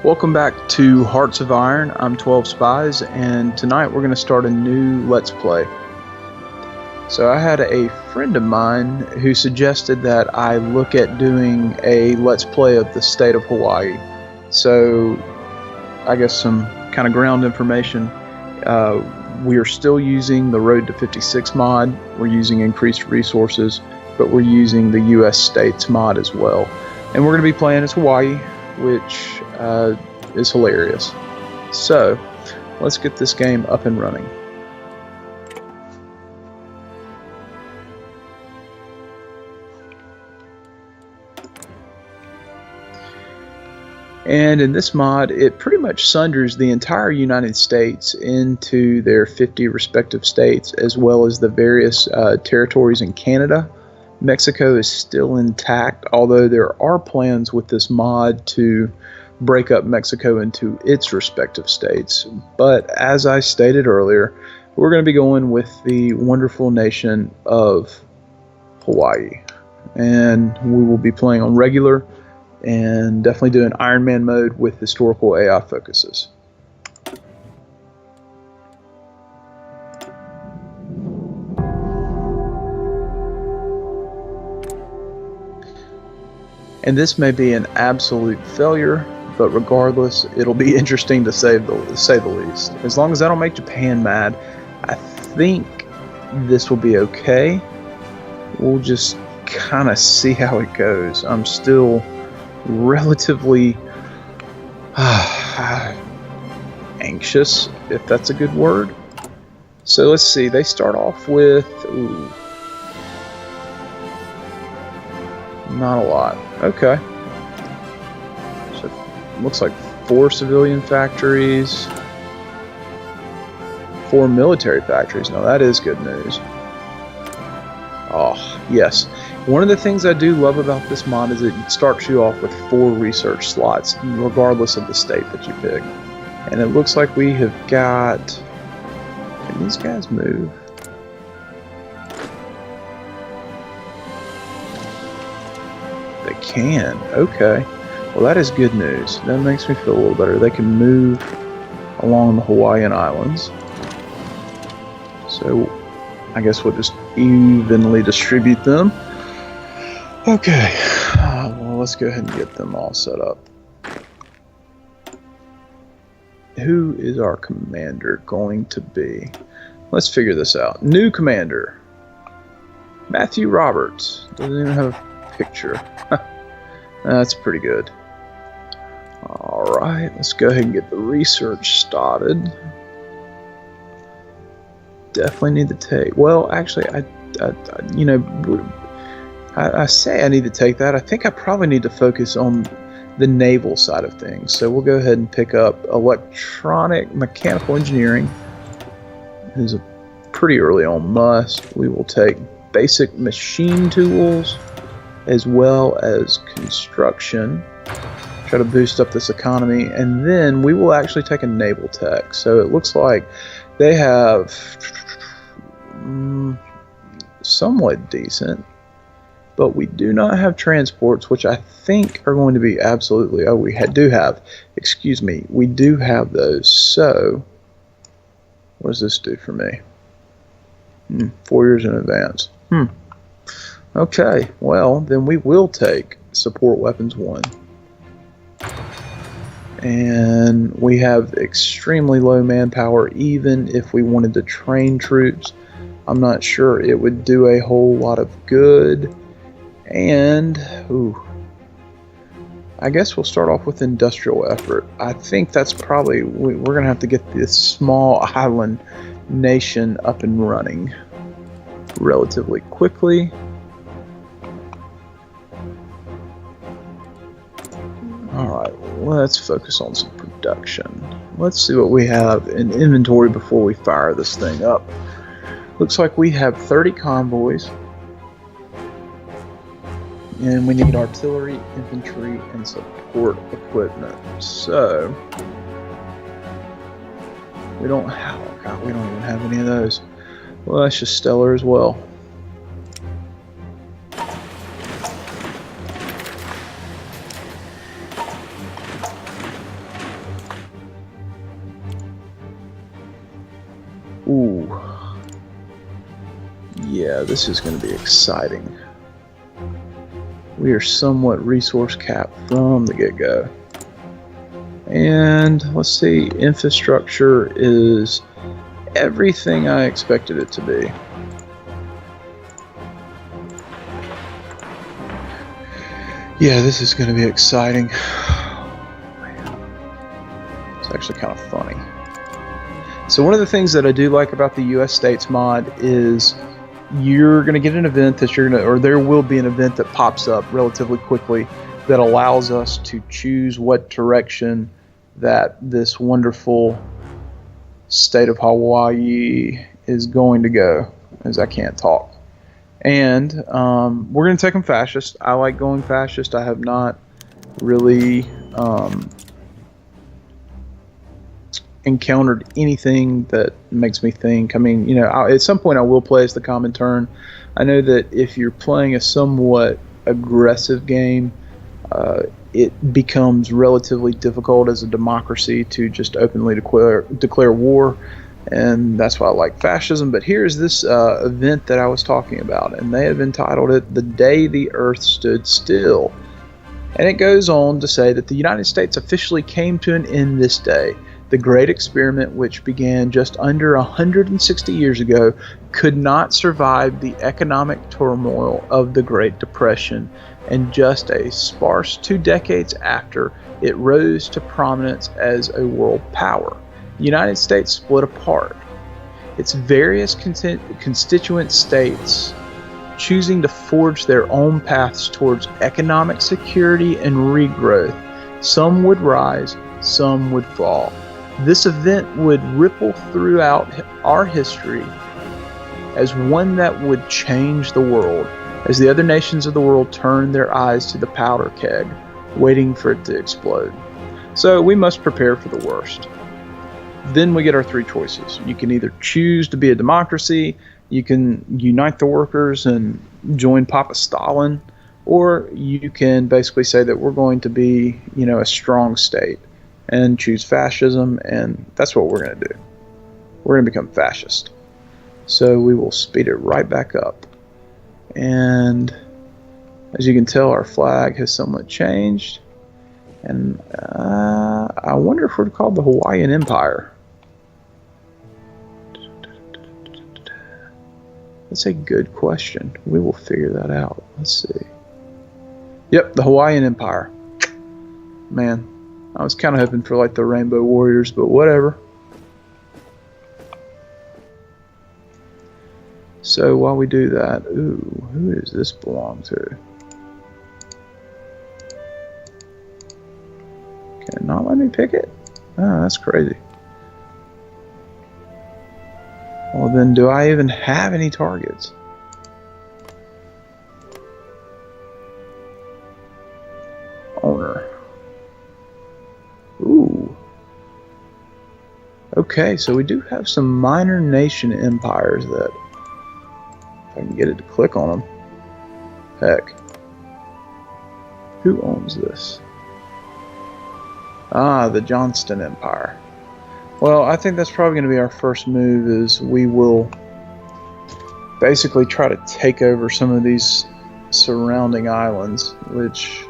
Welcome back to Hearts of Iron. I'm 12 Spies, and tonight we're going to start a new Let's Play. So I had a friend of mine who suggested that I look at doing a Let's Play of the state of Hawaii. So I guess some kind of ground information. We are still using the Road to 56 mod. We're using increased resources, but we're using the US states mod as well. And we're going to be playing as Hawaii, which is hilarious. So let's get this game up and running. And in this mod, it pretty much sunders the entire United States into their 50 respective states, as well as the various territories in Canada. Mexico is still intact, although there are plans with this mod to break up Mexico into its respective states. But as I stated earlier, we're going to be going with the wonderful nation of Hawaii. And we will be playing on regular and definitely doing Iron Man mode with historical AI focuses. And this may be an absolute failure, but regardless, it'll be interesting to say the least. As long as I don't make Japan mad, I think this will be okay. We'll just kind of see how it goes. I'm still relatively anxious, if that's a good word. So let's see, they start off with not a lot. Okay. So looks like 4 civilian factories, 4 military factories. Now that is good news. Oh, yes. One of the things I do love about this mod is it starts you off with 4 research slots, regardless of the state that you pick. And it looks like we have got... Can these guys move? They can. Okay. Well, that is good news. That makes me feel a little better. They can move along the Hawaiian Islands. So, I guess we'll just evenly distribute them. Okay. Well, let's go ahead and get them all set up. Who is our commander going to be? Let's figure this out. New commander. Matthew Roberts. Doesn't even have a picture. That's pretty good. Alright, let's go ahead and get the research started. Definitely need to take... Well, actually, I say I need to take that. I think I probably need to focus on the naval side of things. So we'll go ahead and pick up electronic mechanical engineering. Is a pretty early on must. We will take basic machine tools as well as construction. Try to boost up this economy, and then we will actually take a naval tech. So it looks like they have somewhat decent, but we do not have transports, which I think are going to be absolutely... Oh, we do have... Excuse me. We do have those. So, what does this do for me? 4 years in advance. Okay. Well, then we will take support weapons 1. And we have extremely low manpower, even if we wanted to train troops. I'm not sure it would do a whole lot of good. And, I guess we'll start off with industrial effort. I think that's probably, we're going to have to get this small island nation up and running relatively quickly. Alright, let's focus on some production. Let's see what we have in inventory before we fire this thing up. Looks like we have 30 convoys. And we need artillery, infantry, and support equipment. So, we don't have... Oh God, we don't even have any of those. Well, that's just stellar as well. Ooh. Yeah, this is going to be exciting. We are somewhat resource capped from the get-go. And let's see, infrastructure is everything I expected it to be. Yeah, this is going to be exciting. Oh, man. It's actually kind of funny. So one of the things that I do like about the US States mod is you're going to get an event that you're going to, or there will be an event that pops up relatively quickly that allows us to choose what direction that this wonderful state of Hawaii is going to go, as I can't talk. And we're going to take them fascist. I like going fascist. I have not really encountered anything that makes me think. I mean, you know, at some point I will play as the Comintern. I know that if you're playing a somewhat aggressive game, it becomes relatively difficult as a democracy to just openly declare war, and that's why I like fascism. But here's this event that I was talking about, and they have entitled it "The Day the Earth Stood Still." And it goes on to say that the United States officially came to an end this day. The great experiment, which began just under 160 years ago, could not survive the economic turmoil of the Great Depression, and just a sparse 2 decades after, it rose to prominence as a world power. The United States split apart, its various constituent states choosing to forge their own paths towards economic security and regrowth. Some would rise, some would fall. This event would ripple throughout our history as one that would change the world, as the other nations of the world turned their eyes to the powder keg, waiting for it to explode. So we must prepare for the worst. Then we get our 3 choices. You can either choose to be a democracy, you can unite the workers and join Papa Stalin, or you can basically say that we're going to be, you know, a strong state and choose fascism, and that's what we're going to do. We're going to become fascist. So we will speed it right back up. And as you can tell, our flag has somewhat changed. And I wonder if we're called the Hawaiian Empire. That's a good question. We will figure that out. Let's see. Yep, the Hawaiian Empire. Man, I was kind of hoping for like the Rainbow Warriors, but whatever. So while we do that, ooh, who does this belong to? Can it not let me pick it? Oh, that's crazy. Well then, do I even have any targets? Owner. Ooh. Okay, so we do have some minor nation empires that, if I can get it to click on them. Heck. Who owns this? Ah, the Johnston Empire. Well, I think that's probably going to be our first move, is we will basically try to take over some of these surrounding islands, which,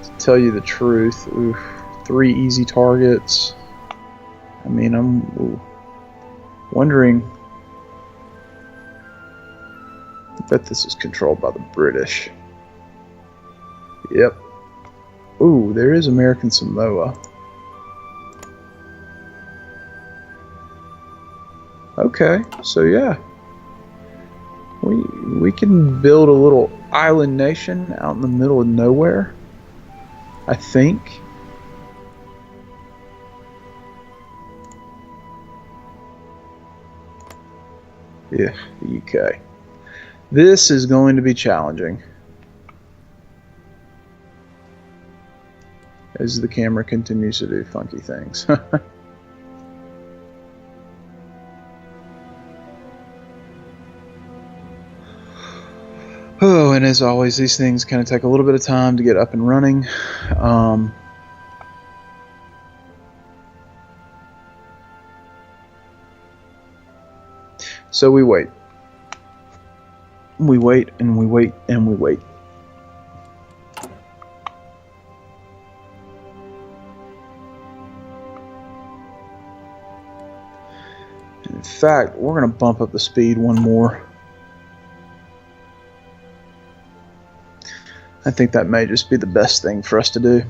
to tell you the truth, oof, 3 easy targets. I mean, I'm wondering, I bet this is controlled by the British. Yep. Ooh, there is American Samoa. Okay, so yeah, we can build a little island nation out in the middle of nowhere, I think. Yeah, the UK. This is going to be challenging, as the camera continues to do funky things. Oh, and as always, these things kind of take a little bit of time to get up and running. So we wait. We wait and we wait and we wait. In fact, we're going to bump up the speed one more. I think that may just be the best thing for us to do.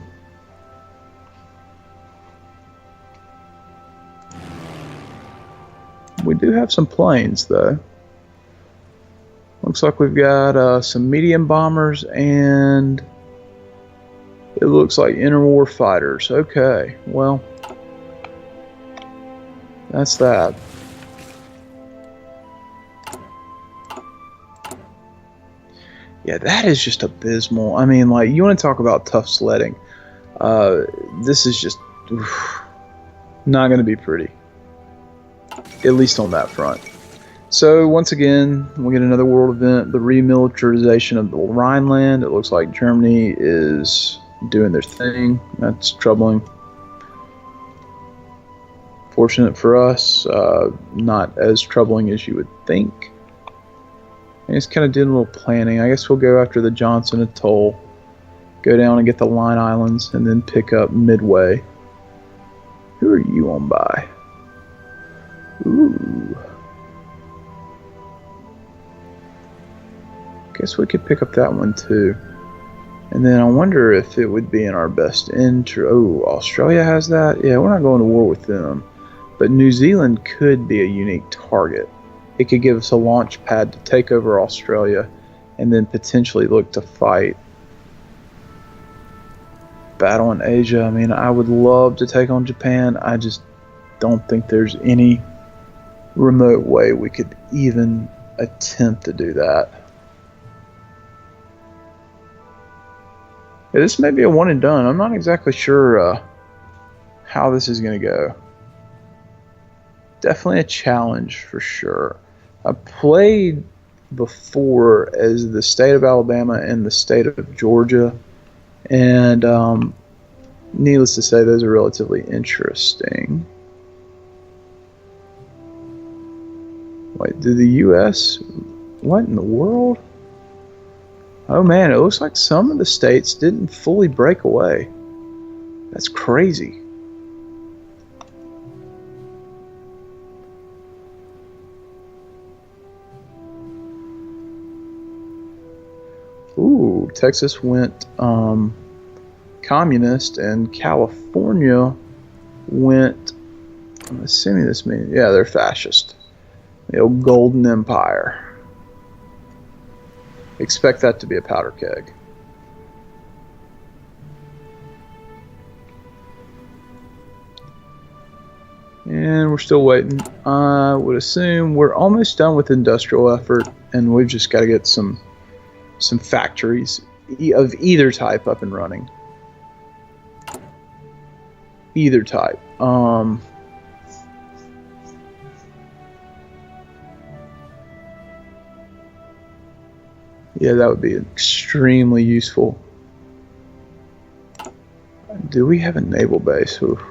We do have some planes, though. Looks like we've got some medium bombers, and it looks like interwar fighters. Okay, well, that's that. Yeah, that is just abysmal. I mean, like, you want to talk about tough sledding. This is just not going to be pretty. At least on that front. So, once again, we get another world event, the remilitarization of the Rhineland. It looks like Germany is doing their thing. That's troubling. Fortunate for us, not as troubling as you would think. And it's kind of doing a little planning. I guess we'll go after the Johnson Atoll, go down and get the Line Islands, and then pick up Midway. Who are you on by? Ooh. Guess we could pick up that one too. And then I wonder if it would be in our best interest. Oh, Australia has that? Yeah, we're not going to war with them. But New Zealand could be a unique target. It could give us a launch pad to take over Australia and then potentially look to fight. Battle in Asia. I mean, I would love to take on Japan. I just don't think there's any remote way we could even attempt to do that. Yeah, this may be a one and done. I'm not exactly sure how this is going to go. Definitely a challenge for sure. I played before as the state of Alabama and the state of Georgia, and needless to say, those are relatively interesting. Wait, did the U.S. What in the world? Oh man, it looks like some of the states didn't fully break away. That's crazy. Ooh, Texas went communist, and California went, I'm assuming this means, yeah, they're fascist. The old Golden Empire. Expect that to be a powder keg. And we're still waiting. I would assume we're almost done with industrial effort, and we've just got to get some factories of either type up and running. Either type. Yeah, that would be extremely useful. Do we have a naval base? Oof.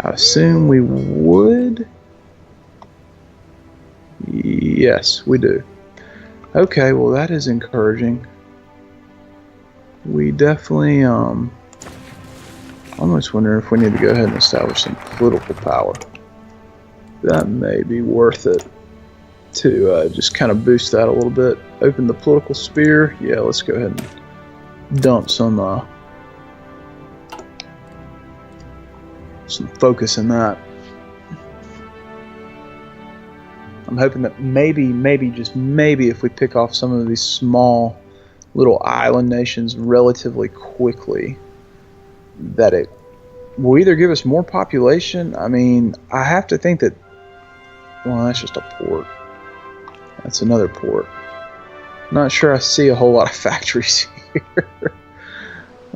I assume we would. Yes, we do. Okay, well that is encouraging. We definitely almost wonder if we need to go ahead and establish some political power. That may be worth it to just kind of boost that a little bit. Open the political sphere. Yeah, let's go ahead and dump some focus in that. I'm hoping that maybe, just maybe, if we pick off some of these small little island nations relatively quickly, that it will either give us more population. I mean, I have to think that, well, that's just a port. That's another port. Not sure I see a whole lot of factories here.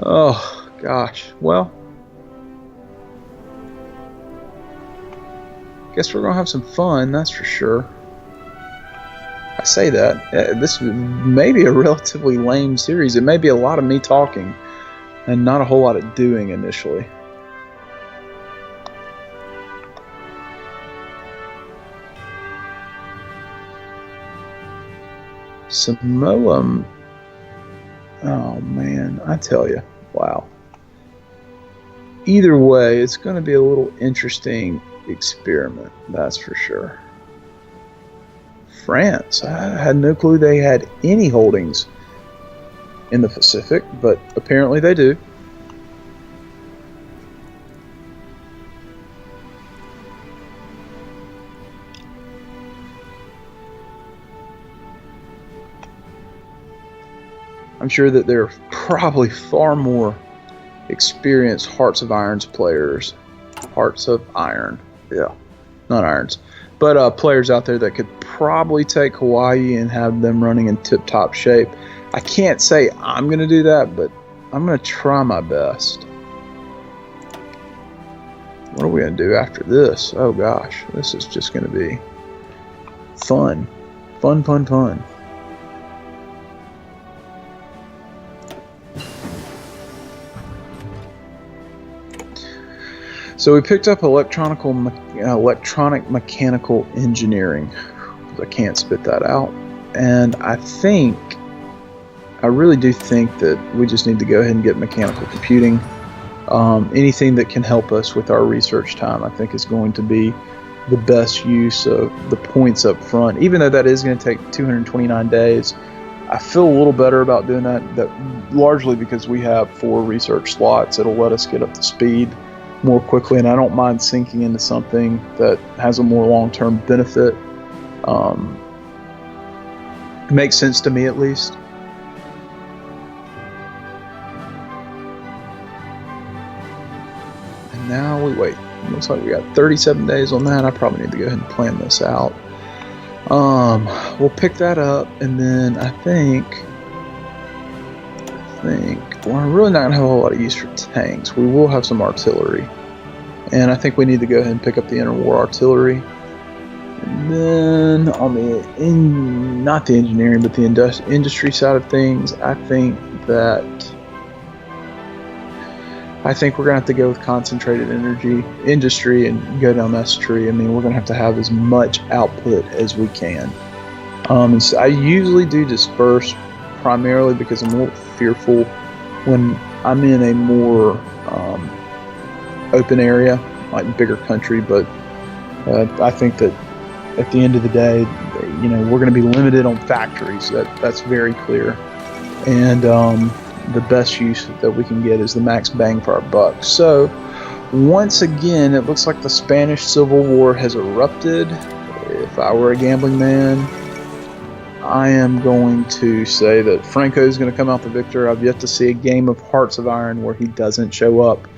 Oh, gosh. Well, guess we're going to have some fun, that's for sure. I say that. This may be a relatively lame series. It may be a lot of me talking and not a whole lot of doing initially. Samoa, oh man, I tell you, wow. Either way, it's going to be a little interesting experiment, that's for sure. France, I had no clue they had any holdings in the Pacific, but apparently they do. I'm sure that there are probably far more experienced Hearts of Irons players. Hearts of Iron. Yeah, not Irons. But players out there that could probably take Hawaii and have them running in tip-top shape. I can't say I'm going to do that, but I'm going to try my best. What are we going to do after this? Oh gosh, this is just going to be fun. Fun, fun, fun. So we picked up electronic mechanical engineering. I can't spit that out. And I really do think that we just need to go ahead and get mechanical computing. Anything that can help us with our research time, I think, is going to be the best use of the points up front. Even though that is going to take 229 days, I feel a little better about doing that largely because we have 4 research slots. It'll let us get up to speed more quickly, and I don't mind sinking into something that has a more long-term benefit. It makes sense to me, at least. And now we wait. It looks like we got 37 days on that. I probably need to go ahead and plan this out. We'll pick that up, and then I think we're really not going to have a whole lot of use for tanks. We will have some artillery. And I think we need to go ahead and pick up the interwar artillery. And then on not the engineering, but the industry side of things, I think we're going to have to go with concentrated industry and go down this tree. I mean, we're going to have as much output as we can. And so I usually do disperse primarily because I'm a little fearful when I'm in a more open area, like bigger country, but I think that at the end of the day, we're going to be limited on factories. That's very clear, and the best use that we can get is the max bang for our buck. So once again, it looks like the Spanish Civil War has erupted. If I were a gambling man, I am going to say that Franco is going to come out the victor. I've yet to see a game of Hearts of Iron where he doesn't show up.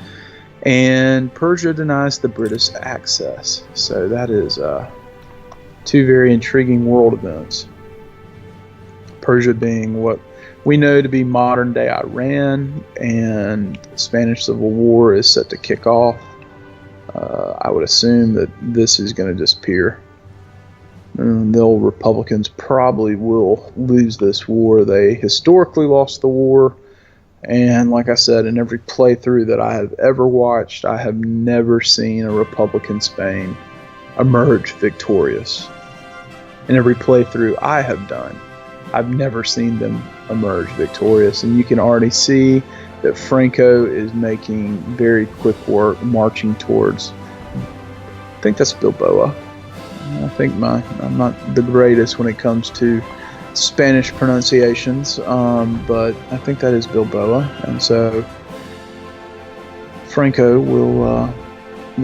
And Persia denies the British access. So that is 2 very intriguing world events. Persia being what we know to be modern-day Iran, and the Spanish Civil War is set to kick off. I would assume that this is going to disappear. The old Republicans probably will lose this war. They historically lost the war, and like I said, in every playthrough that I have ever watched, I have never seen a Republican Spain emerge victorious. In every playthrough I have done, I've never seen them emerge victorious, and you can already see that Franco is making very quick work marching towards, I think that's Bilboa. I think I'm not the greatest when it comes to Spanish pronunciations, but I think that is Bilboa, and so Franco will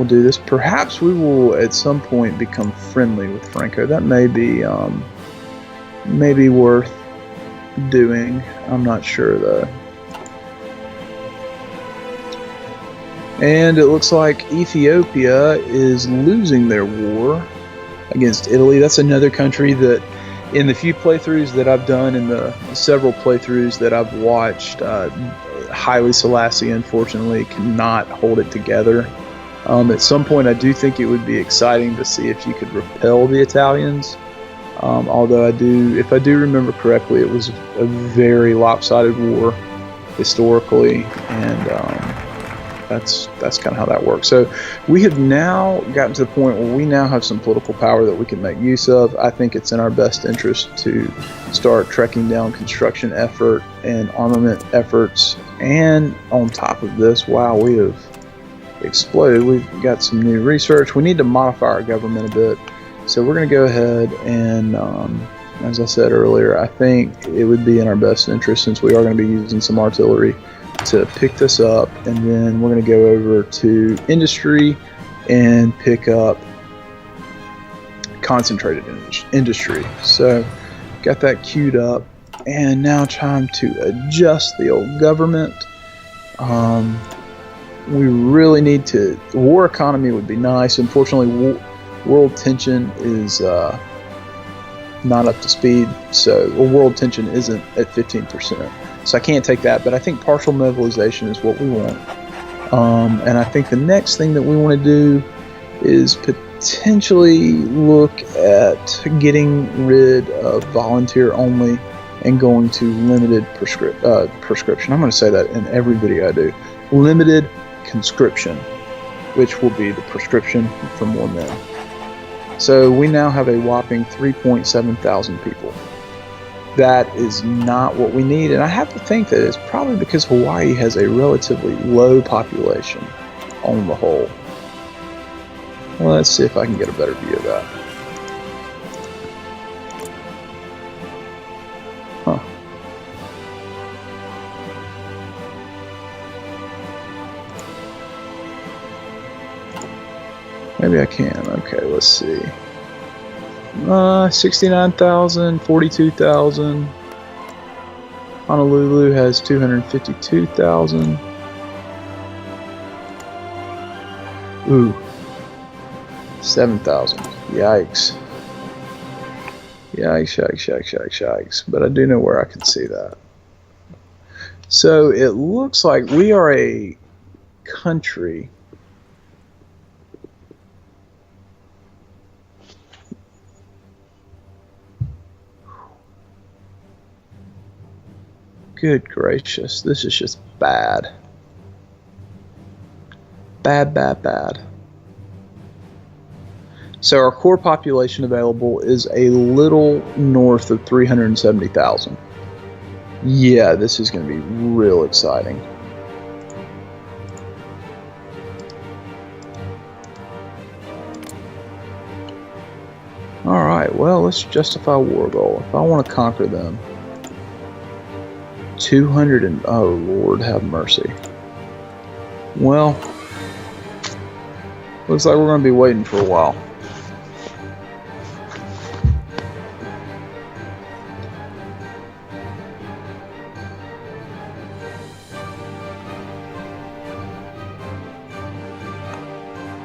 do this. Perhaps we will at some point become friendly with Franco. That may be worth doing. I'm not sure though. And it looks like Ethiopia is losing their war against Italy. That's another country that in the few playthroughs that I've done, in the several playthroughs that I've watched, Haile Selassie unfortunately cannot hold it together. At some point I do think it would be exciting to see if you could repel the Italians. Although if I do remember correctly, it was a very lopsided war historically, and That's kind of how that works. So we have now gotten to the point where we now have some political power that we can make use of. I think it's in our best interest to start tracking down construction effort and armament efforts. And on top of this, wow, we have exploded. We've got some new research. We need to modify our government a bit. So we're going to go ahead and, as I said earlier, I think it would be in our best interest, since we are going to be using some artillery, to pick this up, and then we're going to go over to industry and pick up concentrated industry. So got that queued up, and now time to adjust the old government. We really need to, war economy would be nice. Unfortunately, world tension is not up to speed, so world tension isn't at 15%. So I can't take that, but I think partial mobilization is what we want. And I think the next thing that we want to do is potentially look at getting rid of volunteer only and going to limited prescription. I'm going to say that in every video I do. Limited conscription, which will be the prescription for more men. So we now have a whopping 3.7 thousand people. That is not what we need, and I have to think that it's probably because Hawaii has a relatively low population on the whole. Well, let's see if I can get a better view of that. Huh. Maybe I can. Okay, let's see. 69,000, 42,000. Honolulu has 252,000. Ooh. 7,000. Yikes. Yikes. But I do know where I can see that. So it looks like we are a country . Good gracious, this is just bad. Bad. So our core population available is a little north of 370,000. Yeah, this is going to be real exciting. Alright, well, let's justify war goal. If I want to conquer them, 200 and oh Lord have mercy. Well, looks like we're going to be waiting for a while.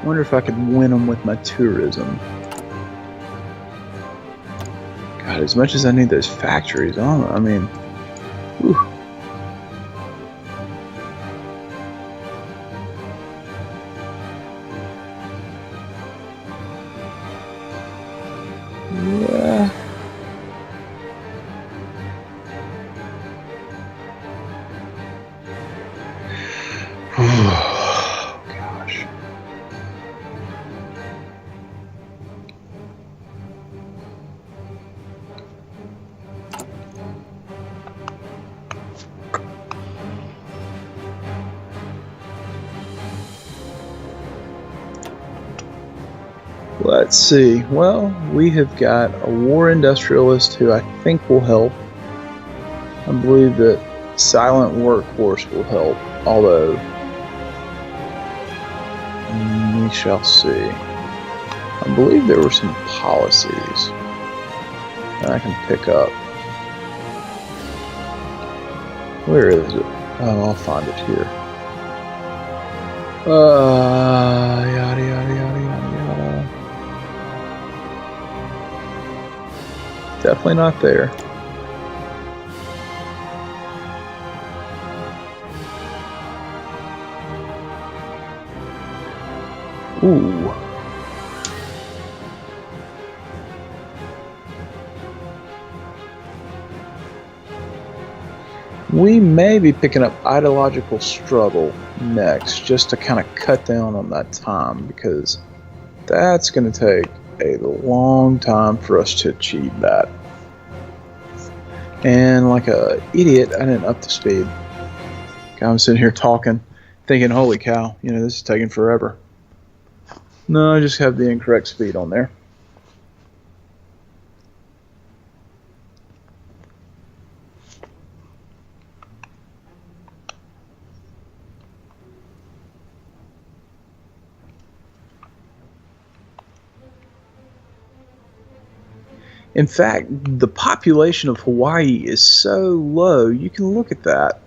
Wonder if I could win them with my tourism. God, as much as I need those factories, I mean, whew. Yeah. Oh, gosh. Let's see. Well, we have got a war industrialist who I think will help. I believe that silent workforce will help, although we shall see. I believe there were some policies that I can pick up. Where is it? Oh, I'll find it here. Yada yada yada yada yada. Definitely not there. Ooh. We may be picking up ideological struggle next, just to kind of cut down on that time, because that's going to take a long time for us to achieve that. And like a idiot, I didn't up the speed. I'm sitting here talking, thinking, holy cow, this is taking forever. No, I just have the incorrect speed on there. In fact, the population of Hawaii is so low, you can look at that.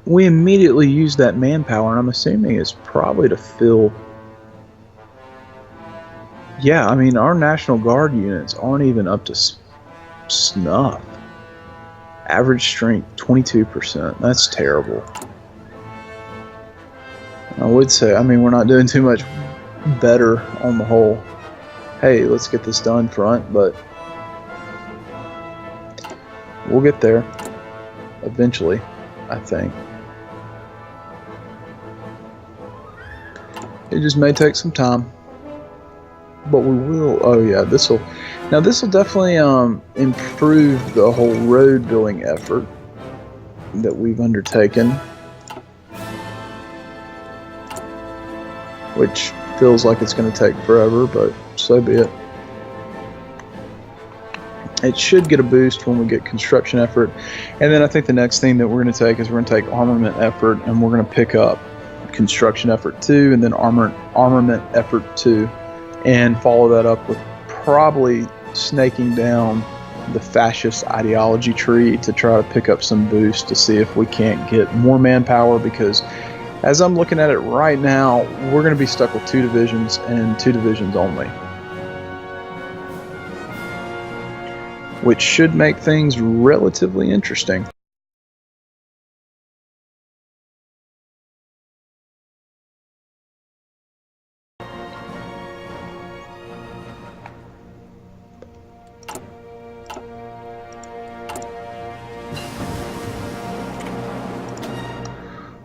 We immediately use that manpower, and I'm assuming it's probably to fill... Yeah, I mean, our National Guard units aren't even up to snuff. Average strength, 22%. That's terrible. I would say, I mean, we're not doing too much better on the whole. Hey, let's get this done front, but we'll get there eventually, I think. It just may take some time, but we will. Oh yeah, this will definitely improve the whole road building effort that we've undertaken, which feels like it's going to take forever, but so be it. It should get a boost when we get construction effort, and then I think the next thing that we're going to take is we're going to take armament effort, and we're going to pick up construction effort 2, and then armament effort 2, and follow that up with probably snaking down the fascist ideology tree to try to pick up some boost to see if we can't get more manpower, because as I'm looking at it right now, we're going to be stuck with 2 divisions and 2 divisions only, which should make things relatively interesting.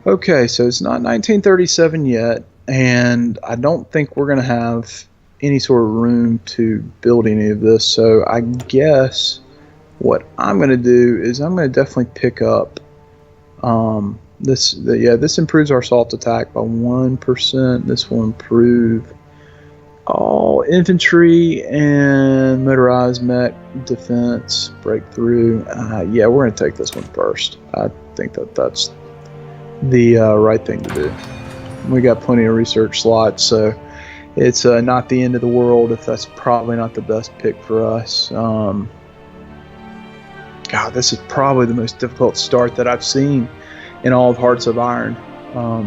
Okay, so it's not 1937 yet, and I don't think we're going to have any sort of room to build any of this, so I guess what I'm going to do is I'm going to definitely pick up this improves our assault attack by 1%. This will improve all infantry and motorized mech defense breakthrough. Yeah, we're going to take this one first. I think that's the right thing to do. We got plenty of research slots, so it's not the end of the world if that's probably not the best pick for us. God, this is probably the most difficult start that I've seen in all of Hearts of Iron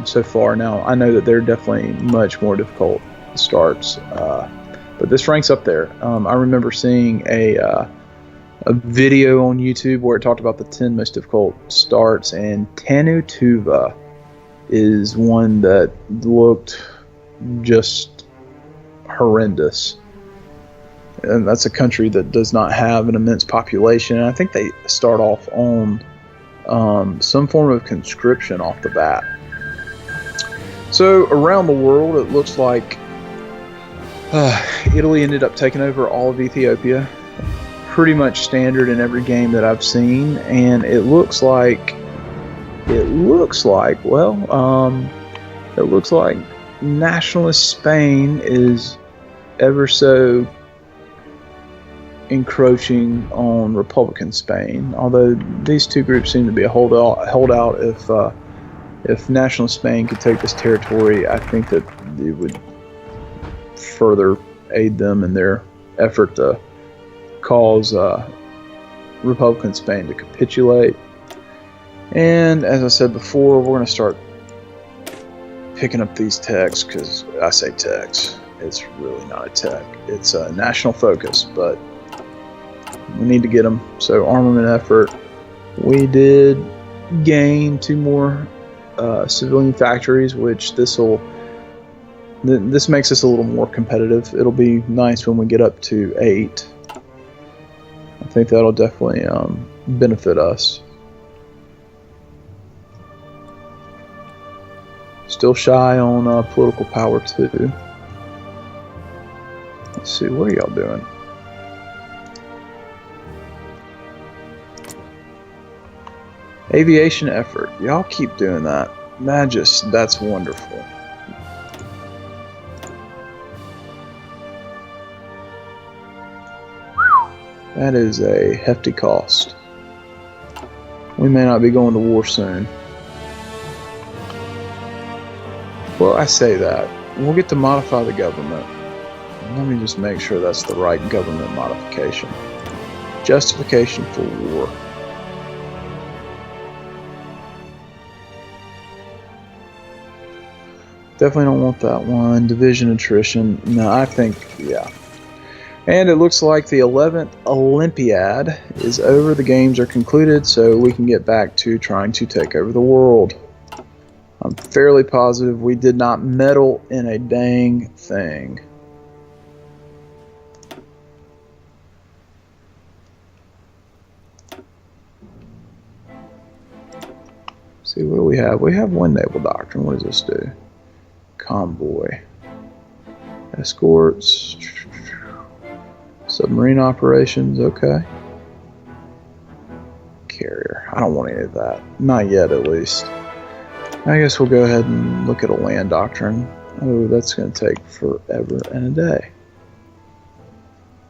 so far. Now, I know that they're definitely much more difficult starts, but this ranks up there. I remember seeing a video on YouTube where it talked about the 10 most difficult starts, and Tanutuva is one that looked just horrendous. And that's a country that does not have an immense population, and I think they start off on some form of conscription off the bat. So around the world, it looks like Italy ended up taking over all of Ethiopia. Pretty much standard in every game that I've seen, and it looks like nationalist Spain is ever so encroaching on Republican Spain. Although these two groups seem to be a holdout. If nationalist Spain could take this territory, I think that it would further aid them in their effort to cause Republican Spain to capitulate. And as I said before, we're going to start picking up these techs, because I say techs, it's really not a tech, it's a national focus, but we need to get them. So armament effort, we did gain 2 more civilian factories, which this makes us a little more competitive. It'll be nice when we get up to 8. I think that'll definitely benefit us. Still shy on political power too. Let's see, what are y'all doing? Aviation effort. Y'all keep doing that. That's wonderful. That is a hefty cost. We may not be going to war soon. Well, I say that. We'll get to modify the government. Let me just make sure that's the right government modification. Justification for war. Definitely don't want that one. Division attrition. No, I think, yeah. And it looks like the 11th Olympiad is over. The games are concluded, so we can get back to trying to take over the world. I'm fairly positive we did not meddle in a dang thing. See, what do we have? We have one naval doctrine. What does this do? Convoy. Escorts. Submarine operations, okay. Carrier. I don't want any of that. Not yet, at least. I guess we'll go ahead and look at a land doctrine. Oh, that's going to take forever and a day.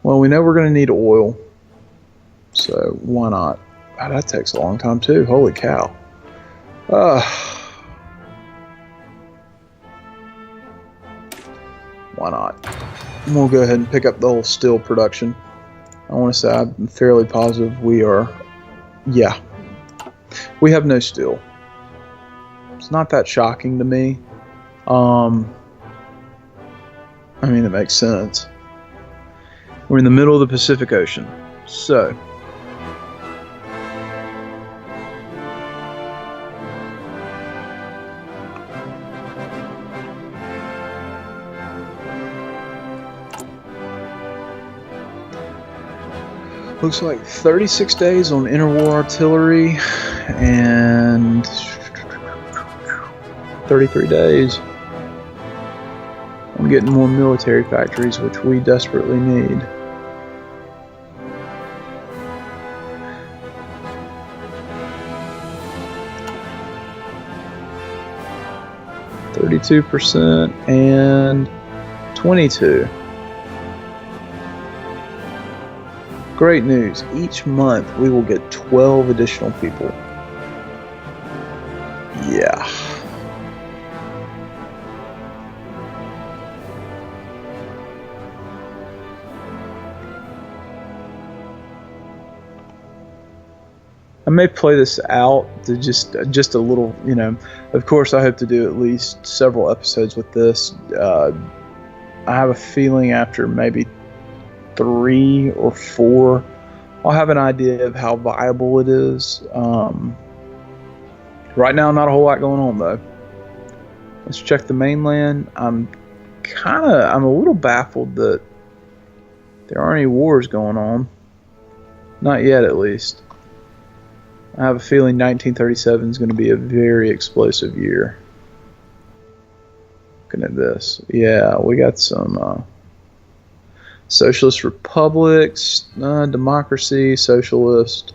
Well, we know we're going to need oil. So, why not? Oh, that takes a long time, too. Holy cow. Why not? We'll go ahead and pick up the whole steel production. I want to say I'm fairly positive we are... Yeah. We have no steel. It's not that shocking to me. I mean, it makes sense. We're in the middle of the Pacific Ocean. So... Looks like 36 days on interwar artillery and 33 days on getting more military factories, which we desperately need. %, and 22. Great news. Each month we will get 12 additional people. Yeah. I may play this out to just a little, you know. Of course, I hope to do at least several episodes with this. I have a feeling after maybe 3 or 4, I'll have an idea of how viable it is. Right now, not a whole lot going on though. Let's check the mainland. I'm a little baffled that there aren't any wars going on. Not yet, at least. I have a feeling 1937 is going to be a very explosive year. Looking at this, yeah, we got some socialist republics, democracy, socialist,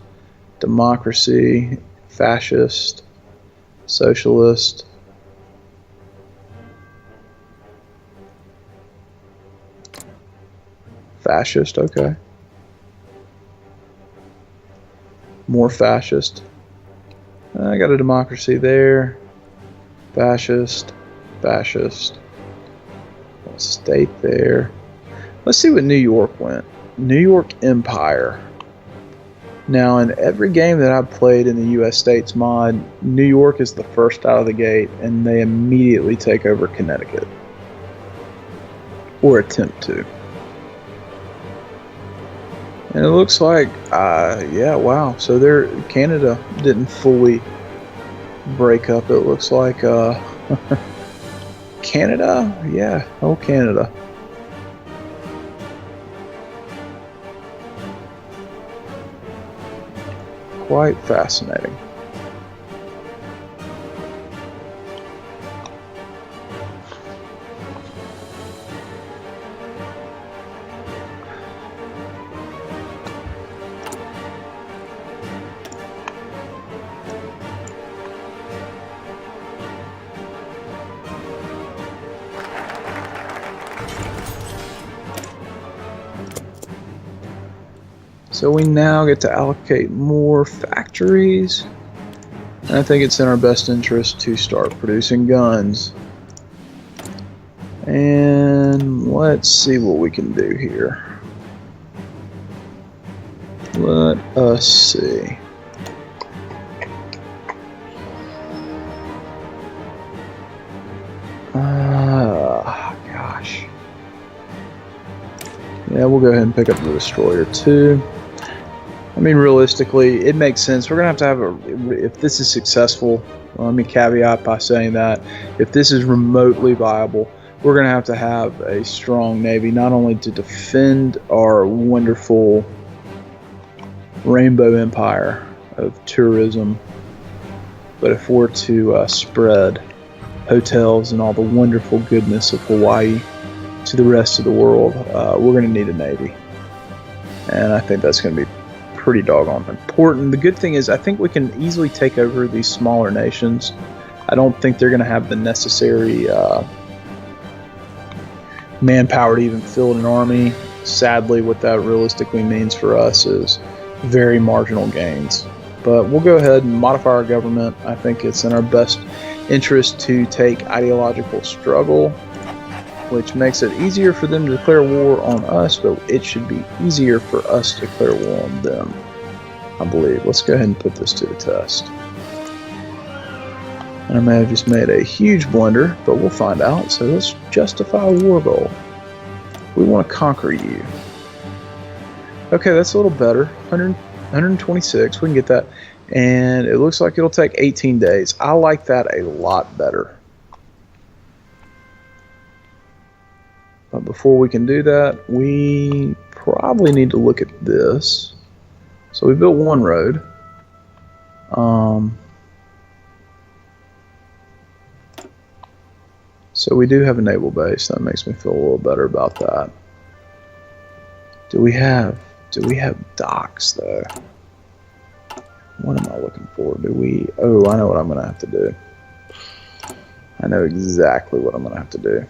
democracy, fascist, socialist. Fascist, okay. More fascist. I got a democracy there. Fascist, fascist. State there. Let's see what New York went. New York Empire. Now, in every game that I've played in the U.S. States mod, New York is the first out of the gate, and they immediately take over Connecticut. Or attempt to. And it looks like, yeah, wow. So Canada didn't fully break up. It looks like Canada, yeah, oh Canada. quite fascinating. So we now get to allocate more factories, and I think it's in our best interest to start producing guns. And let's see what we can do here. Let us see. Gosh. Yeah, we'll go ahead and pick up the destroyer too. I mean, realistically, it makes sense. We're going to have if this is successful, well, let me caveat by saying that if this is remotely viable, we're going to have a strong Navy, not only to defend our wonderful rainbow empire of tourism, but if we're to spread hotels and all the wonderful goodness of Hawaii to the rest of the world, we're going to need a Navy. And I think that's going to be pretty doggone important. The good thing is I think we can easily take over these smaller nations. I don't think they're going to have the necessary manpower to even field an army. Sadly, what that realistically means for us is very marginal gains. But we'll go ahead and modify our government. I think it's in our best interest to take ideological struggle, which makes it easier for them to declare war on us, but it should be easier for us to declare war on them, I believe. Let's go ahead and put this to the test. And I may have just made a huge blunder, but we'll find out. So let's justify a war goal. We want to conquer you. Okay, that's a little better. 126, we can get that. And it looks like it'll take 18 days. I like that a lot better. But before we can do that, we probably need to look at this. So we built one road. So we do have a naval base. That makes me feel a little better about that. Do we have docks though? What am I looking for? Oh, I know what I'm going to have to do. I know exactly what I'm going to have to do.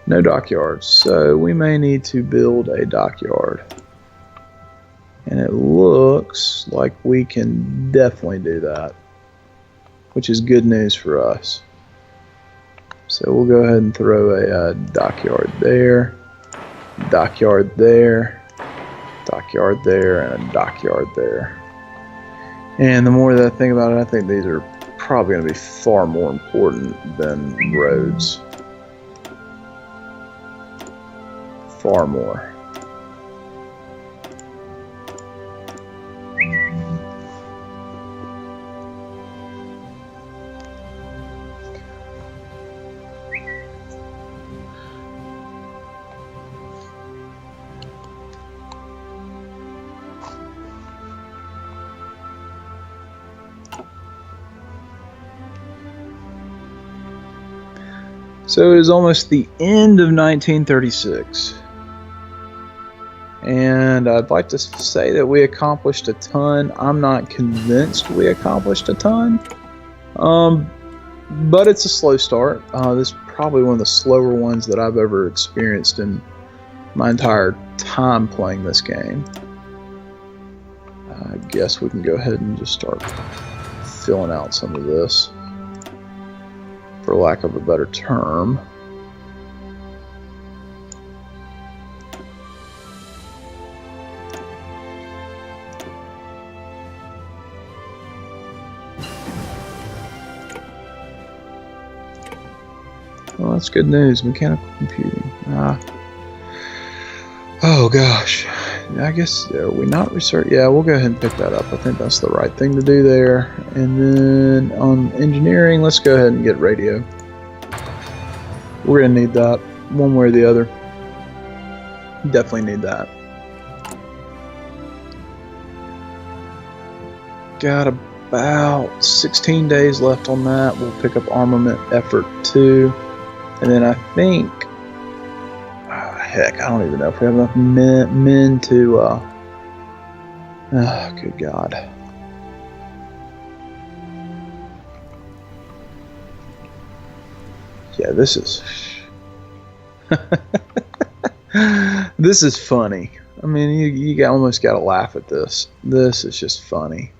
No dockyards, so we may need to build a dockyard. And it looks like we can definitely do that, which is good news for us. So we'll go ahead and throw a dockyard there, dockyard there, dockyard there, and a dockyard there. And the more that I think about it, I think these are probably going to be far more important than roads. Far more. So it is almost the end of 1936. And I'd like to say that we accomplished a ton. I'm not convinced we accomplished a ton. But it's a slow start. This is probably one of the slower ones that I've ever experienced in my entire time playing this game. I guess we can go ahead and just start filling out some of this, for lack of a better term. Well, that's good news. Mechanical computing. Oh gosh. I guess, are we not research? Yeah, we'll go ahead and pick that up. I think that's the right thing to do there. And then on engineering, let's go ahead and get radio. We're going to need that one way or the other. Definitely need that. got about 16 days left on that. We'll pick up Armament Effort 2. And then I think, heck, I don't even know if we have enough men to, oh, good God. Yeah, this is, this is funny. I mean, you almost got to laugh at this. This is just funny.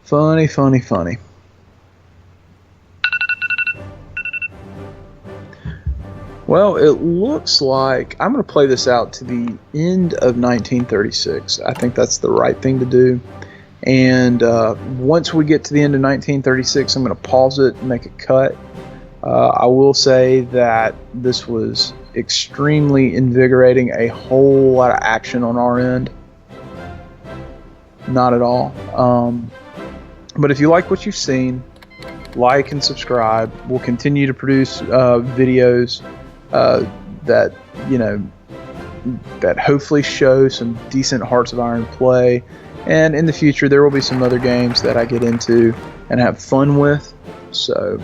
Funny, funny, funny. Well, it looks like I'm going to play this out to the end of 1936. I think that's the right thing to do. And once we get to the end of 1936, I'm going to pause it and make a cut. I will say that this was extremely invigorating. A whole lot of action on our end. Not at all. But if you like what you've seen, like and subscribe. We'll continue to produce videos that, you know, that hopefully show some decent Hearts of Iron play. And in the future, there will be some other games that I get into and have fun with. So,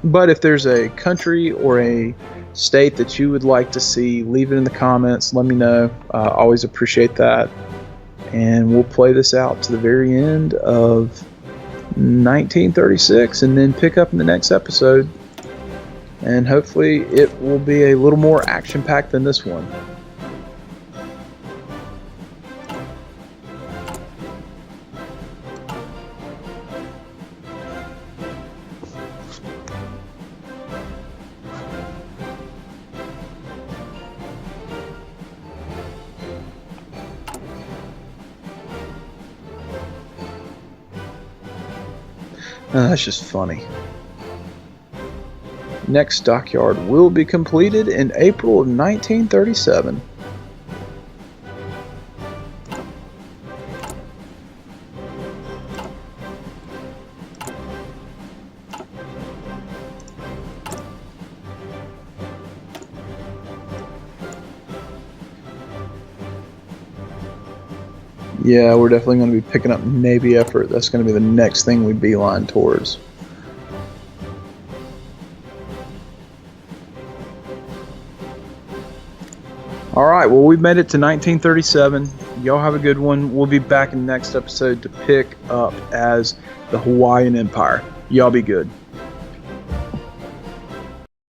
but if there's a country or a state that you would like to see, leave it in the comments. Let me know. Always appreciate that. And we'll play this out to the very end of 1936 and then pick up in the next episode. And hopefully it will be a little more action-packed than this one. That's just funny. Next dockyard will be completed in April of 1937. Yeah, we're definitely going to be picking up Navy effort. That's going to be the next thing we beeline towards. Alright, well, we've made it to 1937. Y'all have a good one. We'll be back in the next episode to pick up as the Hawaiian Empire. Y'all be good.